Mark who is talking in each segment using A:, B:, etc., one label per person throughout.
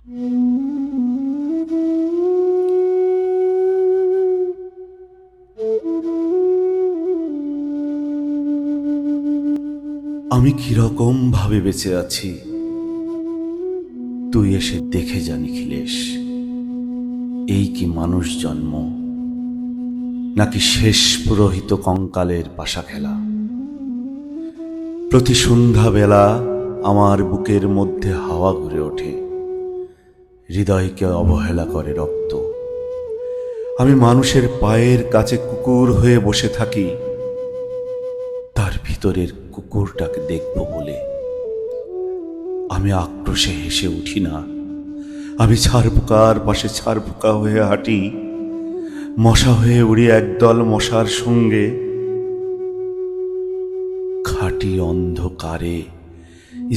A: আমি কিরকম ভাবে বেঁচে আছি তুই এসে দেখে যা নিখিলেশ। এই কি মানুষ জন্ম, নাকি শেষ পুরোহিত কঙ্কালের পাশা খেলা? প্রতি সন্ধ্যাবেলা আমার বুকের মধ্যে হাওয়া ঘুরে ওঠে, হৃদয়কে অবহেলা করে রক্ত। আমি মানুষের পায়ের কাছে কুকুর হয়ে বসে থাকি, তার ভিতরের কুকুরটাকে দেখব বলে। আমি আক্রোশে হেসে উঠি না, আমি ছারপোকার পাশে ছারপোকা হয়ে হাঁটি, মশা হয়ে উড়ি একদল মশার সঙ্গে। খাঁটি অন্ধকারে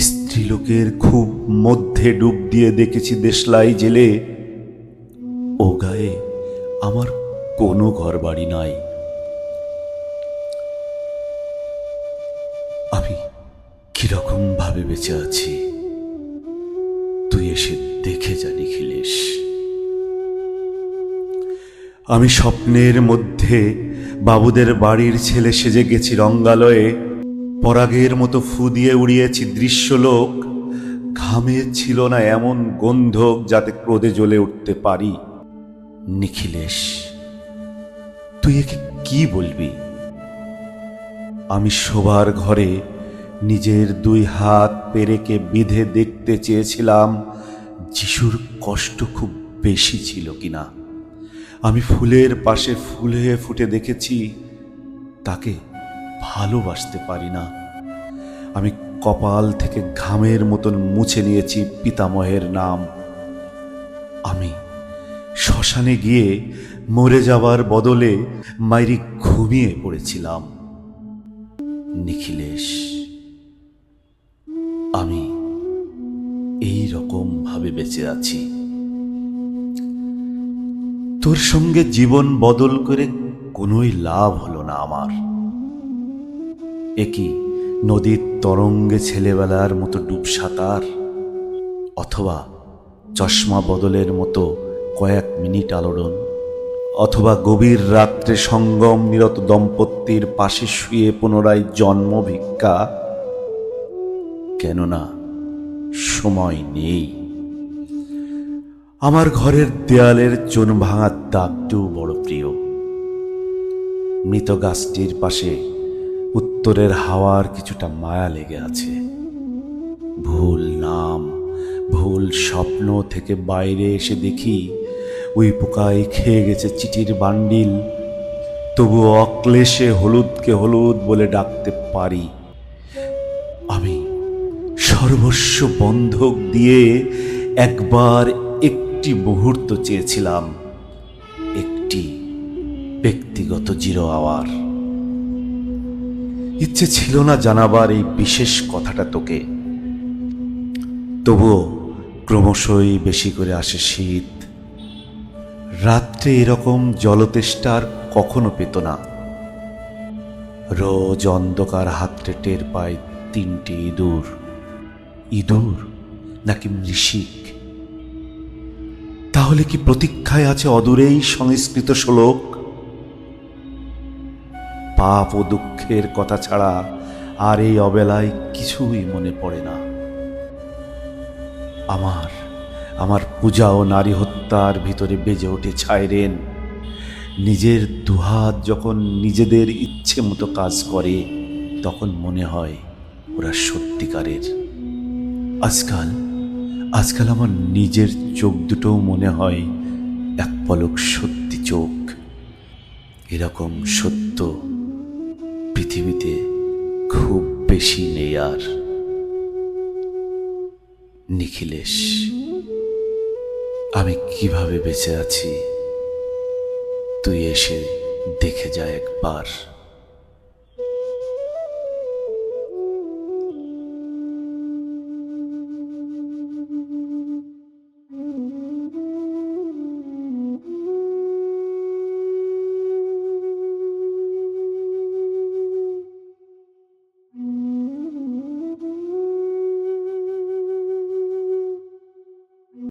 A: স্ত্রীলোকের খুব মধ্যে ডুব দিয়ে দেখেছি দেশলাই জেলে। ও গায়ে আমার কোনো ঘর বাড়ি নাই। আমি কিরকম ভাবে বেঁচে আছি তুই এসে দেখে যা নিখিলেশ। আমি স্বপ্নের মধ্যে বাবুদের বাড়ির ছেলে সেজে গেছি রঙ্গালয়ে, পরাগের মতো ফু দিয়ে উড়িয়েছি দৃশ্যলোক। ঘামে ছিল না এমন গন্ধক যাতে ক্রোধে জ্বলে উঠতে পারি। নিখিলেশ, তুই একে কি বলবি? আমি শোবার ঘরে নিজের দুই হাত পেরেকে বিধে দেখতে চেয়েছিলাম যিশুর কষ্ট খুব বেশি ছিল কিনা। আমি ফুলের পাশে ফুল হয়ে ফুটে দেখেছি তাকে ভালোবাসতে পারি না। আমি কপাল থেকে ঘামের মতন মুছে নিয়েছি পিতামহের নাম। আমি শ্মশানে গিয়ে মরে যাবার বদলে মাইরি ঘুমিয়ে পড়েছিলাম। নিখিলেশ, আমি এই রকম ভাবে বেঁচে আছি। তোর সঙ্গে জীবন বদল করে কোনোই লাভ হলো না আমার। একই নদীর তরঙ্গে ছেলেবেলার মতো ডুব সাঁতার, অথবা চশমা বদলের মতো কয়েক মিনিট আলোড়ন, অথবা গভীর রাত্রে সঙ্গম নিরত দম্পতির পাশে শুয়ে পুনরায় জন্ম ভিক্ষা। কেননা সময় নেই। আমার ঘরের দেয়ালের চুন ভাঙার দাগটিও বড় প্রিয়। মৃত গাছটির পাশে উত্তরের হাওয়ার কিছুটা মায়া লেগে আছে। ভুল নাম, ভুল স্বপ্ন থেকে বাইরে এসে দেখি ওই পোকায় খেয়ে গেছে চিঠির বান্ডিল। তবু অক্লেশে হলুদকে হলুদ বলে ডাকতে পারি। আমি সর্বস্ব বন্ধক দিয়ে একবার একটি মুহূর্ত চেয়েছিলাম, একটি ব্যক্তিগত জিরো আওয়ার। ইচ্ছে ছিল না জানাবার এই বিশেষ কথাটা তোকে। তবুও ক্রমশই বেশি করে আসে শীত। রাত্রে এরকম জলতেষ্টা আর কখনো পেত না। রোজ অন্ধকার হাতড়ে টের পায় তিনটি ইঁদুর। ইঁদুর নাকি মৃষিক? তাহলে কি প্রতীক্ষায় আছে অদূরেই সংস্কৃত শ্লোক? পাপ ও দুঃখের কথা ছাড়া আর এই অবেলায় কিছুই মনে পড়ে না। আমার পূজা ও নারী হত্যার ভিতরে বেজে ওঠে ছাইরেন। নিজের দুহাত যখন নিজেদের ইচ্ছে মতো কাজ করে তখন মনে হয় ওরা সত্যিকারের। আজকাল আমার নিজের চোখ দুটোও মনে হয় এক পলক সত্যি চোখ। এরকম সত্য পৃথিবীতে খুব বেশি নেই আর। নিখিলেশ, আমি কিভাবে বেঁচে আছি তুই এসে দেখে যা একবার।